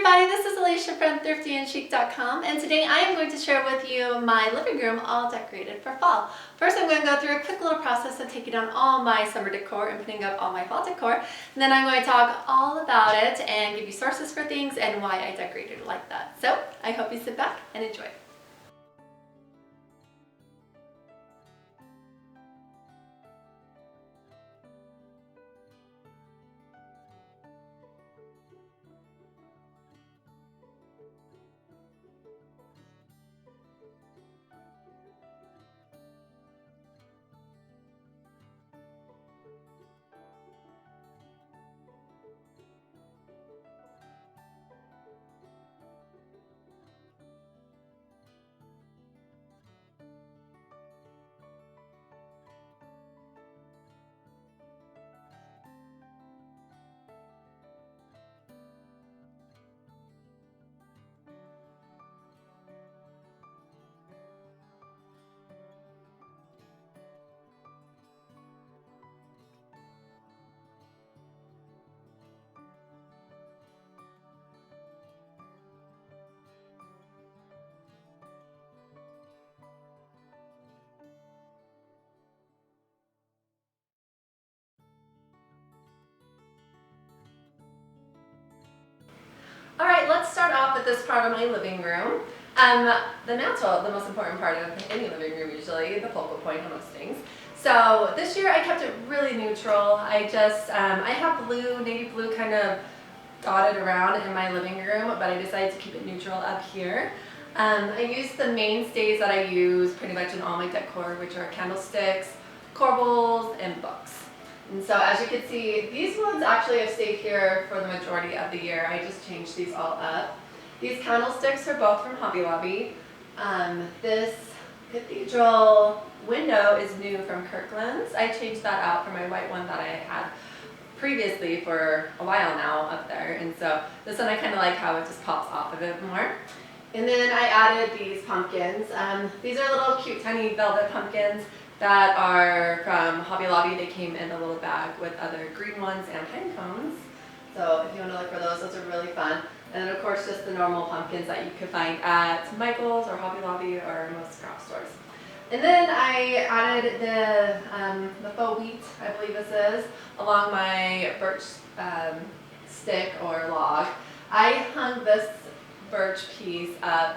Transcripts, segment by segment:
everybody, this is Alicia from thriftyandchic.com, and today I am going to share with you my living room all decorated for fall. First I'm going to go through a quick little process of taking down all my summer decor and putting up all my fall decor, and then I'm going to talk all about it and give you sources for things and why I decorated it like that. So I hope you sit back and enjoy. Alright, let's start off with this part of my living room. The mantle, the most important part of any living room usually, the focal point of most things. So this year I kept it really neutral. I have blue, navy blue kind of dotted around in my living room, but I decided to keep it neutral up here. I used the mainstays that I use pretty much in all my decor, which are candlesticks, corbels, and books. And so as you can see, these ones actually have stayed here for the majority of the year. I just changed these all up. These candlesticks are both from Hobby Lobby. This cathedral window is new from Kirkland's. I changed that out for my white one that I had previously for a while now up there. And so this one I kind of like how it just pops off a bit more. And then I added these pumpkins. These are little cute tiny velvet pumpkins that are from Hobby Lobby. They came in a little bag with other green ones and pine cones. So if you want to look for those are really fun. And then of course just the normal pumpkins that you could find at Michael's or Hobby Lobby or most craft stores. And then I added the faux wheat, I believe this is, along my birch stick or log. I hung this birch piece up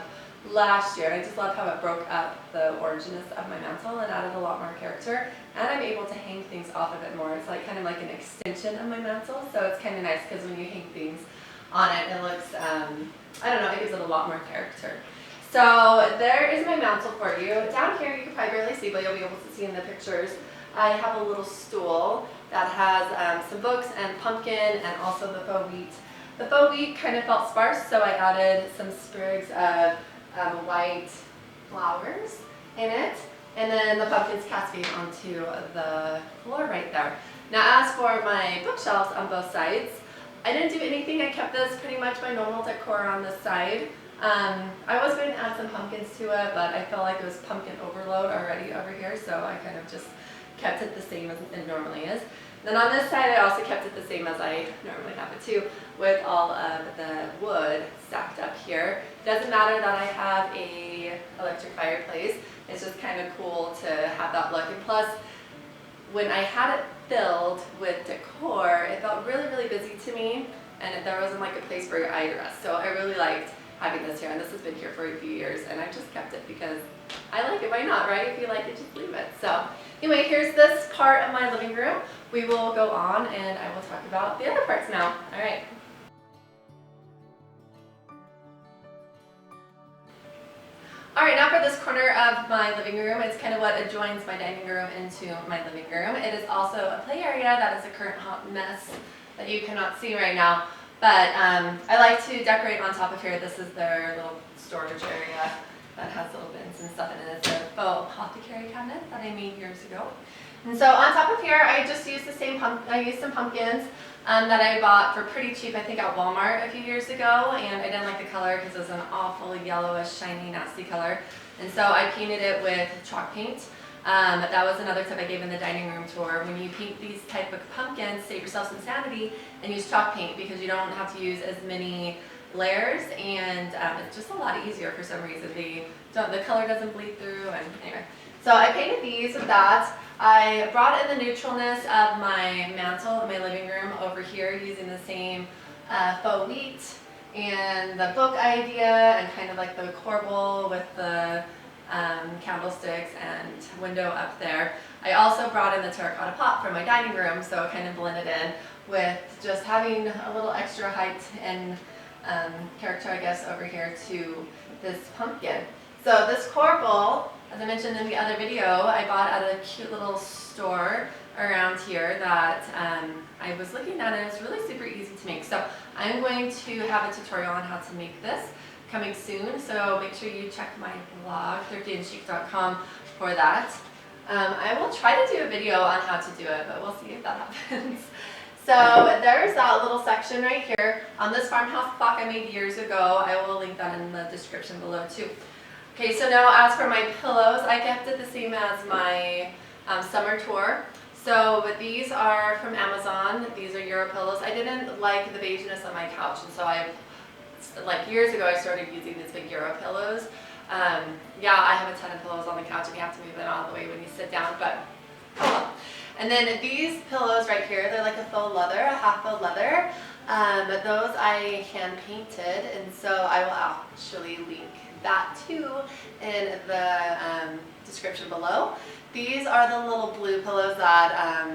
last year, and I just loved how it broke up the orangeness of my mantle and added a lot more character, and I'm able to hang things off of it more. It's like kind of like an extension of my mantle, so it's kind of nice because when you hang things on it, it looks, I don't know, it gives it a lot more character. So there is my mantle for you. Down here you can probably barely see, but you'll be able to see in the pictures. I have a little stool that has some books and pumpkin and also the faux wheat. The faux wheat kind of felt sparse, so I added some sprigs of white flowers in it, and then the pumpkins cascade onto the floor right there. Now as for my bookshelves on both sides, I didn't do anything. I kept this pretty much my normal decor on this side. I was going to add some pumpkins to it, but I felt like it was pumpkin overload already over here, so I kind of just kept it the same as it normally is. Then on this side, I also kept it the same as I normally have it too, with all of the wood stacked up here. Doesn't matter that I have a electric fireplace. It's just kind of cool to have that look. And plus, when I had it filled with decor, it felt really, really busy to me, and there wasn't like a place for I rest. So I really liked having this here, and this has been here for a few years, and I just kept it because I like it. Why not, right? If you like it, just leave it. So anyway, here's this part of my living room. We will go on and I will talk about the other parts now. All right. All right, now for this corner of my living room, it's kind of what adjoins my dining room into my living room. It is also a play area that is a current hot mess that you cannot see right now. But I like to decorate on top of here. This is their little storage area that has little bins and stuff in it. It's a faux apothecary cabinet that I made years ago. And so on top of here, I just used I used some pumpkins that I bought for pretty cheap, I think at Walmart a few years ago, and I didn't like the color because it was an awful yellowish, shiny, nasty color. And so I painted it with chalk paint. That was another tip I gave in the dining room tour. When you paint these type of pumpkins, save yourself some sanity and use chalk paint because you don't have to use as many layers, and it's just a lot easier for some reason. The color doesn't bleed through, and anyway. So I painted these with that. I brought in the neutralness of my mantle in my living room over here using the same faux wheat and the book idea and kind of like the corbel with the candlesticks and window up there. I also brought in the terracotta pot for my dining room, so it kind of blended in with just having a little extra height and character, I guess, over here to this pumpkin. So this corbel, as I mentioned in the other video, I bought at a cute little store around here that I was looking at, and it's really super easy to make. So I'm going to have a tutorial on how to make this coming soon, so make sure you check my blog, thriftyandchic.com, for that. I will try to do a video on how to do it, but we'll see if that happens. So there's that little section right here. On this farmhouse clock I made years ago, I will link that in the description below too. Okay, so now as for my pillows, I kept it the same as my summer tour. So these are from Amazon. These are Euro pillows. I didn't like the beigeness on my couch, and so like years ago, I started using these big Euro pillows. Yeah, I have a ton of pillows on the couch, and you have to move them out of the way when you sit down, but oh well. And then these pillows right here, they're like a faux leather, a half faux leather. But those I hand painted, and so I will actually link that too in the description below. These are the little blue pillows that,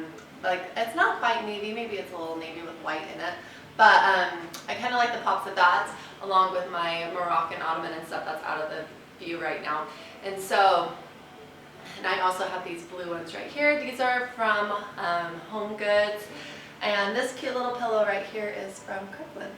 like, it's not quite navy, maybe it's a little navy with white in it, but I kind of like the pops of that along with my Moroccan ottoman and stuff that's out of the view right now. And so, and I also have these blue ones right here. These are from Home Goods, and this cute little pillow right here is from Kirkland's.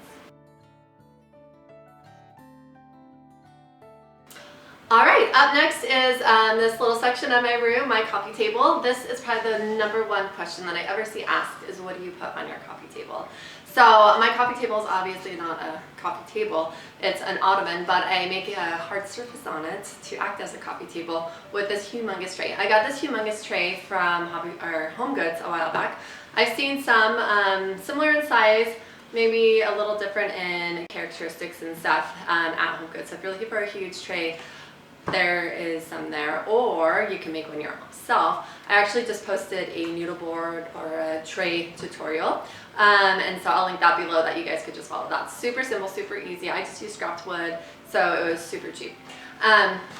Alright, up next is this little section of my room, my coffee table. This is probably the #1 question that I ever see asked is, what do you put on your coffee table? So my coffee table is obviously not a coffee table, it's an ottoman, but I make a hard surface on it to act as a coffee table with this humongous tray. I got this humongous tray from Home Goods a while back. I've seen some similar in size, maybe a little different in characteristics and stuff at Home Goods. So if you're looking for a huge tray, there is some there, or you can make one yourself. I actually just posted a noodle board or a tray tutorial, and so I'll link that below that you guys could just follow that. Super simple, super easy. I just used scrapped wood, so it was super cheap.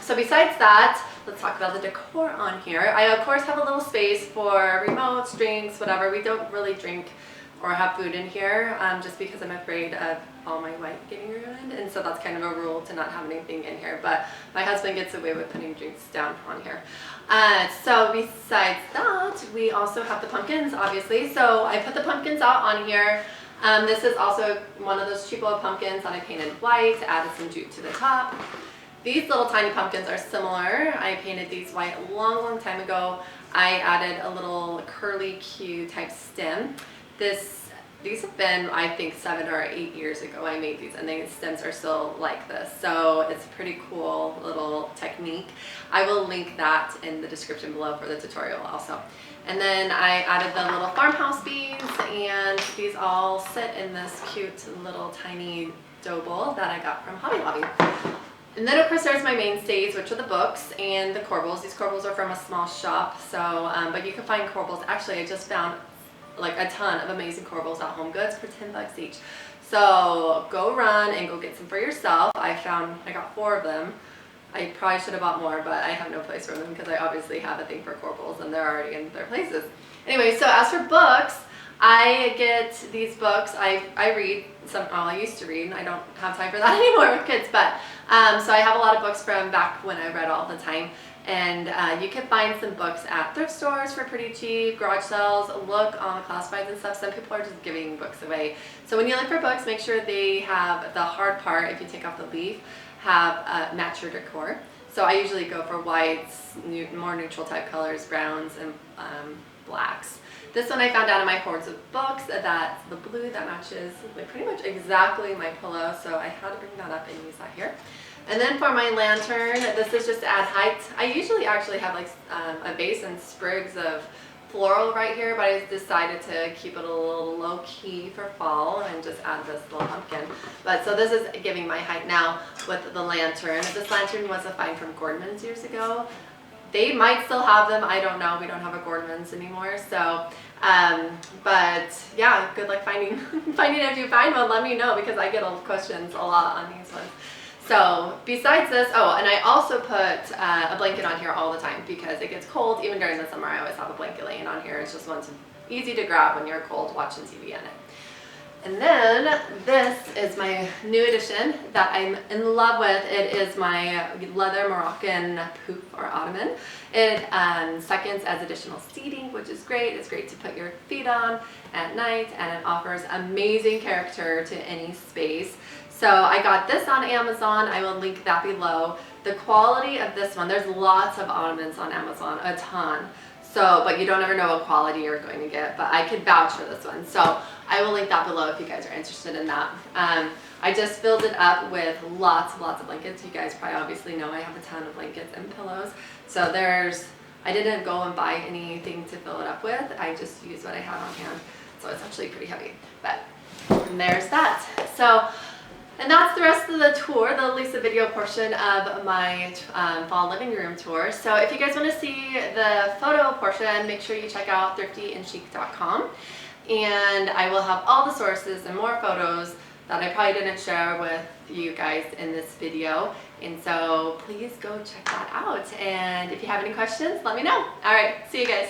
So besides that, let's talk about the decor on here. I of course have a little space for remotes, drinks, whatever. We don't really drink or have food in here, just because I'm afraid of all my white getting ruined, and so that's kind of a rule to not have anything in here, but my husband gets away with putting drinks down on here. So besides that, we also have the pumpkins, obviously, so I put the pumpkins out on here. This is also one of those cheapo pumpkins that I painted white, added some jute to the top. These little tiny pumpkins are similar. I painted these white a long time ago. I added a little curly Q type stem. These have been, I think, 7 or 8 years ago I made these, and the stems are still like this. So it's a pretty cool little technique. I will link that in the description below for the tutorial also. And then I added the little farmhouse beans, and these all sit in this cute little tiny dough bowl that I got from Hobby Lobby. And then of course there's my mainstays, which are the books and the corbels. These corbels are from a small shop, so but you can find corbels. Actually, I just found like a ton of amazing corbels at Home Goods for 10 bucks each. So go run and go get some for yourself. I got 4 of them. I probably should have bought more, but I have no place for them because I obviously have a thing for corbels and they're already in their places. Anyway, so as for books, I get these books. I read some, well, I used to read, and I don't have time for that anymore with kids, but so I have a lot of books from back when I read all the time. And you can find some books at thrift stores for pretty cheap, garage sales. Look on the classifieds and stuff. Some people are just giving books away. So when you look for books, make sure they have the hard part, if you take off the leaf, have match your decor. So I usually go for whites, more neutral type colors, browns, and blacks. This one I found out in my hoards of books, that's the blue that matches like pretty much exactly my pillow, so I had to bring that up and use that here. And then for my lantern, this is just to add height. I usually actually have like a vase and sprigs of floral right here, but I decided to keep it a little low key for fall and just add this little pumpkin. But so this is giving my height now with the lantern. This lantern was a find from Gordman's years ago. They might still have them, I don't know. We don't have a Gordman's anymore. So, but yeah, good luck finding it. If you find one, let me know, because I get questions a lot on these ones. So besides this, oh, and I also put a blanket on here all the time because it gets cold. Even during the summer, I always have a blanket laying on here. It's just one easy to grab when you're cold watching TV in it. And then this is my new addition that I'm in love with. It is my leather Moroccan pouf or ottoman. It seconds as additional seating, which is great. It's great to put your feet on at night, and it offers amazing character to any space. So I got this on Amazon. I will link that below. The quality of this one, there's lots of ottomans on Amazon, a ton. So, but you don't ever know what quality you're going to get, but I could vouch for this one. So I will link that below if you guys are interested in that. I just filled it up with lots of blankets. You guys probably obviously know I have a ton of blankets and pillows. So I didn't go and buy anything to fill it up with. I just used what I had on hand. So it's actually pretty heavy, but and there's that. So, and that's the rest of the tour, at least the video portion of my fall living room tour. So if you guys want to see the photo portion, make sure you check out thriftyandchic.com. And I will have all the sources and more photos that I probably didn't share with you guys in this video. And so please go check that out. And if you have any questions, let me know. All right, see you guys.